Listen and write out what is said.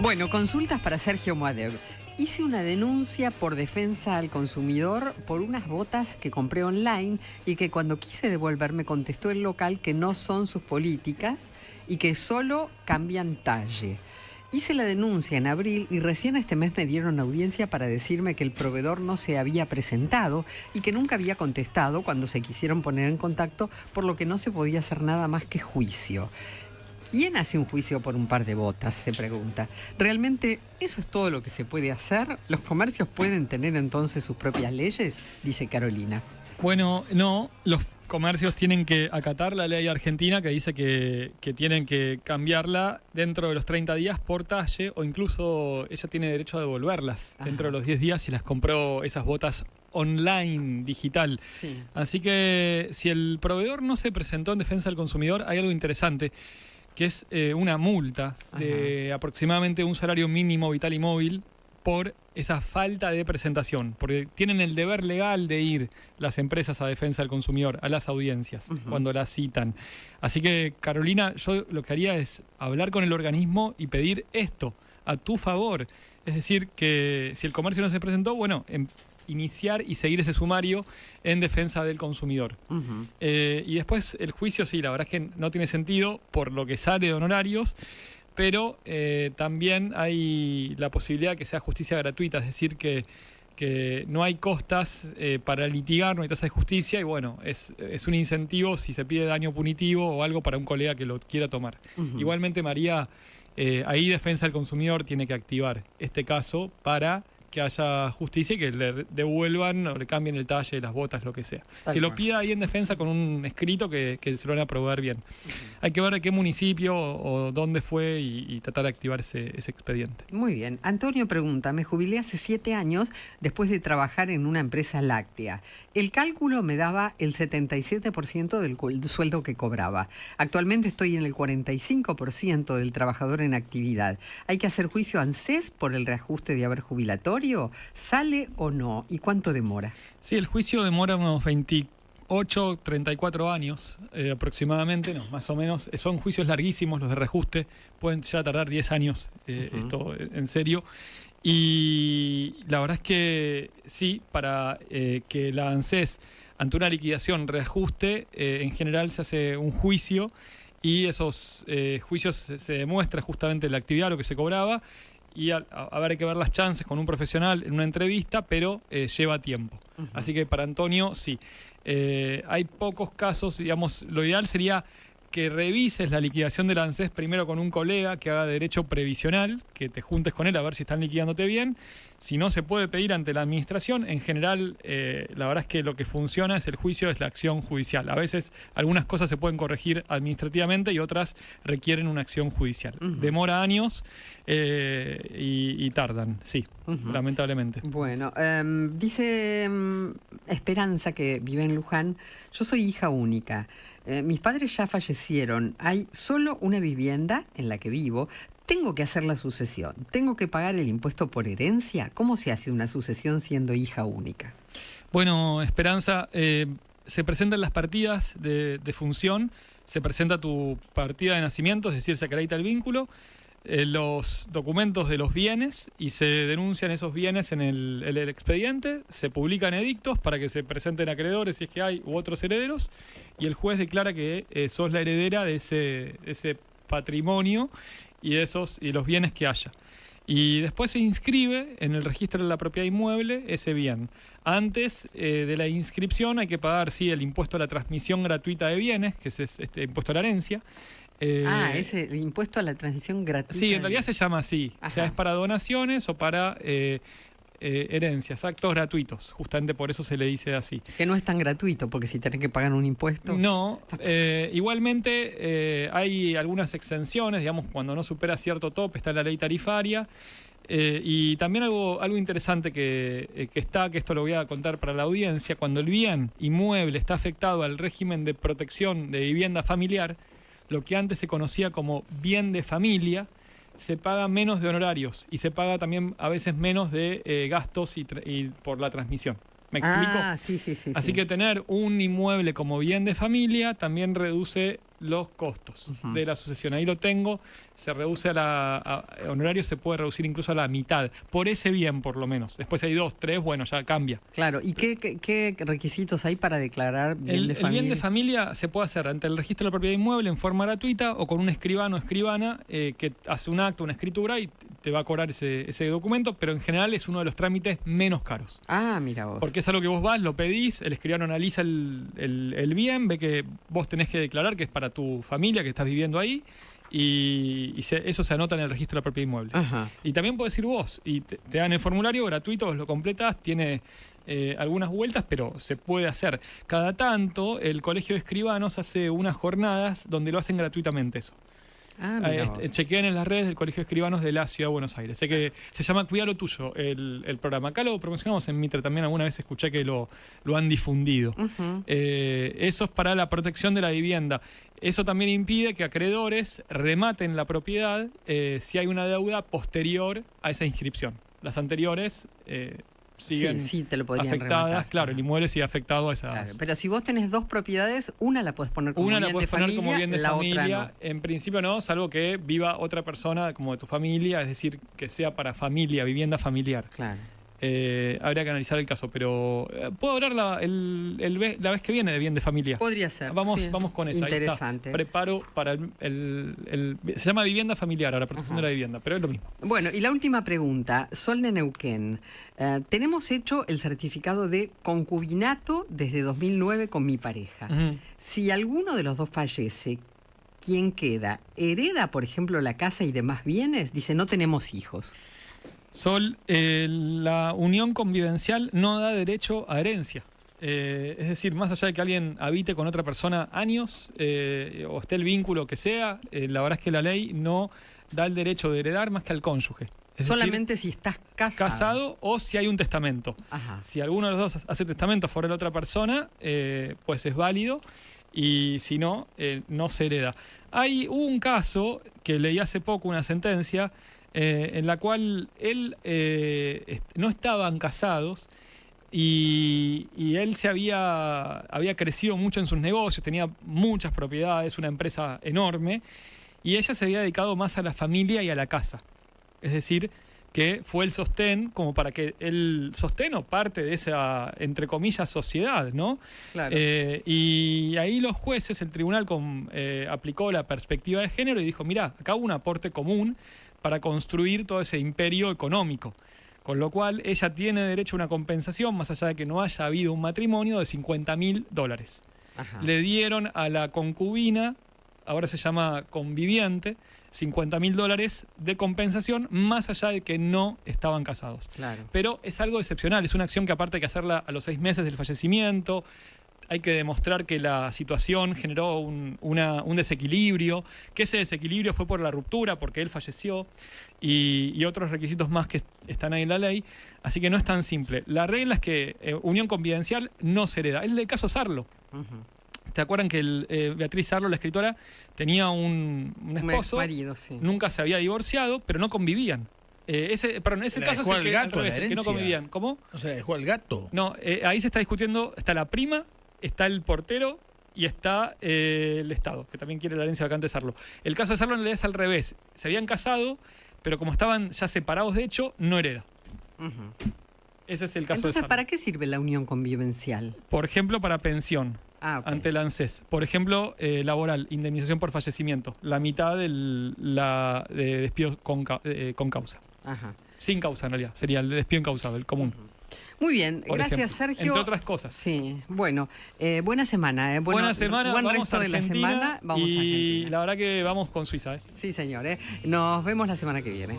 Bueno, consultas para Sergio Moadev. Hice una denuncia por defensa al consumidor por unas botas que compré online y que cuando quise devolver me contestó el local que no son sus políticas y que solo cambian talle. Hice la denuncia en abril y recién este mes me dieron audiencia para decirme que el proveedor no se había presentado y que nunca había contestado cuando se quisieron poner en contacto, por lo que no se podía hacer nada más que juicio. ¿Quién hace un juicio por un par de botas?, se pregunta. ¿Realmente eso es todo lo que se puede hacer? ¿Los comercios pueden tener entonces sus propias leyes?, dice Carolina. Bueno, no, los comercios tienen que acatar la ley argentina que dice que tienen que cambiarla dentro de los 30 días por talle, o incluso ella tiene derecho a devolverlas dentro de los 10 días si las compró esas botas online, digital. Sí. Así que si el proveedor no se presentó en defensa del consumidor, hay algo interesante, que es una multa de aproximadamente un salario mínimo vital y móvil por esa falta de presentación, porque tienen el deber legal de ir las empresas a defensa del consumidor, a las audiencias, cuando las citan. Así que, Carolina, yo lo que haría es hablar con el organismo y pedir esto a tu favor. Es decir, que si el comercio no se presentó, bueno, iniciar y seguir ese sumario en defensa del consumidor. Y después el juicio, sí, la verdad es que no tiene sentido por lo que sale de honorarios, pero también hay la posibilidad de que sea justicia gratuita, es decir, que no hay costas para litigar, no hay tasa de justicia, y bueno, es un incentivo si se pide daño punitivo o algo para un colega que lo quiera tomar. Igualmente, María, ahí defensa del consumidor tiene que activar este caso para que haya justicia y que le devuelvan o le cambien el talle de las botas, lo que sea. Que lo pida ahí en defensa con un escrito que se lo van a aprobar bien. Hay que ver de qué municipio o dónde fue y tratar de activar ese expediente. Muy bien. Antonio pregunta, me jubilé hace 7 años después de trabajar en una empresa láctea. El cálculo me daba el 77% del sueldo que cobraba. Actualmente estoy en el 45% del trabajador en actividad. ¿Hay que hacer juicio a ANSES por el reajuste de haber jubilatorio? ¿Sale o no? ¿Y cuánto demora? Sí, el juicio demora unos 28, 34 años aproximadamente, no, más o menos. Son juicios larguísimos los de reajuste, pueden ya tardar 10 años, esto en serio. Y la verdad es que sí, para que la ANSES, ante una liquidación, reajuste, en general se hace un juicio y esos juicios se demuestra justamente la actividad, lo que se cobraba, y habrá que ver las chances con un profesional en una entrevista, pero lleva tiempo. Así que para Antonio, sí. Hay pocos casos, digamos, lo ideal sería que revises la liquidación del ANSES primero con un colega que haga derecho previsional, que te juntes con él a ver si están liquidándote bien. Si no se puede pedir ante la administración, en general, la verdad es que lo que funciona es el juicio, es la acción judicial. A veces algunas cosas se pueden corregir administrativamente y otras requieren una acción judicial. Demora años y tardan, sí, lamentablemente. Bueno, dice Esperanza, que vive en Luján, yo soy hija única. Mis padres ya fallecieron, hay solo una vivienda en la que vivo, tengo que hacer la sucesión, tengo que pagar el impuesto por herencia. ¿Cómo se hace una sucesión siendo hija única? Bueno, Esperanza, se presentan las partidas de función, se presenta tu partida de nacimiento, es decir, se acredita el vínculo, los documentos de los bienes y se denuncian esos bienes en el expediente, se publican edictos para que se presenten acreedores si es que hay u otros herederos, y el juez declara que sos la heredera de ese patrimonio y los bienes que haya. Y después se inscribe en el registro de la propiedad inmueble ese bien. Antes de la inscripción hay que pagar, sí, el impuesto a la transmisión gratuita de bienes, que es este impuesto a la herencia. Es el impuesto a la transmisión gratuita. Sí, en realidad se llama así. O sea, es para donaciones o para herencias, actos gratuitos. Justamente por eso se le dice así. Que no es tan gratuito, porque si tenés que pagar un impuesto... No, igualmente hay algunas exenciones, digamos, cuando no supera cierto tope, está la ley tarifaria. Y también algo interesante que esto lo voy a contar para la audiencia, cuando el bien inmueble está afectado al régimen de protección de vivienda familiar, lo que antes se conocía como bien de familia, se paga menos de honorarios y se paga también a veces menos de gastos y por la transmisión. ¿Me explico? Sí. Así que tener un inmueble como bien de familia también reduce los costos de la sucesión. Ahí lo tengo, se reduce honorario se puede reducir incluso a la mitad, por ese bien por lo menos. Después hay 2, 3, bueno, ya cambia. Claro, ¿y qué requisitos hay para declarar bien de familia? El bien de familia se puede hacer ante el registro de la propiedad inmueble en forma gratuita o con un escribano o escribana que hace un acto, una escritura y te va a cobrar ese documento, pero en general es uno de los trámites menos caros. Mira vos. Porque es algo que vos vas, lo pedís, el escribano analiza el bien, ve que vos tenés que declarar que es para tu familia, que estás viviendo ahí, y eso se anota en el registro de la propiedad inmueble. Ajá. Y también podés ir vos, y te dan el formulario gratuito, vos lo completás, tiene algunas vueltas, pero se puede hacer. Cada tanto, el Colegio de Escribanos hace unas jornadas donde lo hacen gratuitamente eso. Chequeen en las redes del Colegio de Escribanos de la Ciudad de Buenos Aires. Sé que se llama Cuida lo Tuyo el programa. Acá lo promocionamos en Mitre también, alguna vez escuché que lo han difundido. Eso es para la protección de la vivienda. Eso también impide que acreedores rematen la propiedad si hay una deuda posterior a esa inscripción. Las anteriores siguen te lo podrían afectadas, rematar. claro, el inmueble sigue afectado a esas. Claro, pero si vos tenés 2 propiedades, una la podés poner como bien de familia, la otra no. En principio no, salvo que viva otra persona como de tu familia, es decir, que sea para familia, vivienda familiar. Claro. Habría que analizar el caso, pero puedo hablar la vez que viene de bien de familia. Podría ser. Vamos con eso. Interesante. Ahí está. Preparo para se llama vivienda familiar, la protección de la vivienda, pero es lo mismo. Bueno, y la última pregunta. Sol de Neuquén. Tenemos hecho el certificado de concubinato desde 2009 con mi pareja. Si alguno de los dos fallece, ¿quién queda? ¿Hereda, por ejemplo, la casa y demás bienes? Dice, no tenemos hijos. Sol, la unión convivencial no da derecho a herencia. Es decir, más allá de que alguien habite con otra persona años o esté el vínculo que sea, la verdad es que la ley no da el derecho de heredar más que al cónyuge. Es solamente decir, si estás casado o si hay un testamento. Ajá. Si alguno de los dos hace testamento fuera de la otra persona, pues es válido, y si no, no se hereda. Hubo un caso que leí hace poco, una sentencia, en la cual él no estaban casados y él había crecido mucho en sus negocios, tenía muchas propiedades, una empresa enorme, y ella se había dedicado más a la familia y a la casa. Es decir, que fue el sostén como para que el sostén o parte de esa, entre comillas, sociedad, ¿no? Claro. Y ahí los jueces, el tribunal aplicó la perspectiva de género y dijo, mirá, acá hubo un aporte común para construir todo ese imperio económico. Con lo cual, ella tiene derecho a una compensación, más allá de que no haya habido un matrimonio, de $50.000. Ajá. Le dieron a la concubina, ahora se llama conviviente, $50.000 de compensación, más allá de que no estaban casados. Claro. Pero es algo excepcional, es una acción que aparte hay que hacerla a los 6 meses del fallecimiento. Hay que demostrar que la situación generó un desequilibrio, que ese desequilibrio fue por la ruptura, porque él falleció, y otros requisitos más que están ahí en la ley. Así que no es tan simple. La regla es que unión convivencial no se hereda. Es el caso Sarlo. ¿Te acuerdan que Beatriz Sarlo, la escritora, tenía un esposo? Un marido, sí. Nunca se había divorciado, pero no convivían. Ese caso es el que no convivían. ¿Cómo? O sea, dejó al gato. No, ahí se está discutiendo, está la prima, está el portero y está el Estado, que también quiere la herencia vacante de Sarlo. El caso de Sarlo en realidad es al revés. Se habían casado, pero como estaban ya separados de hecho, no hereda. Ese es el caso de Sarlo. Entonces, ¿para qué sirve la unión convivencial? Por ejemplo, para pensión. Okay. Ante el ANSES. Por ejemplo, laboral, indemnización por fallecimiento. La mitad de despido con causa. Ajá. Sin causa, en realidad. Sería el despido incausado, el común. Muy bien, Por gracias ejemplo, Sergio. entre otras cosas. Sí, bueno, buena semana. Buena semana, buen vamos resto a de la Argentina, semana. Vamos a Argentina. la verdad que vamos con Suiza. Sí, señor. Nos vemos la semana que viene.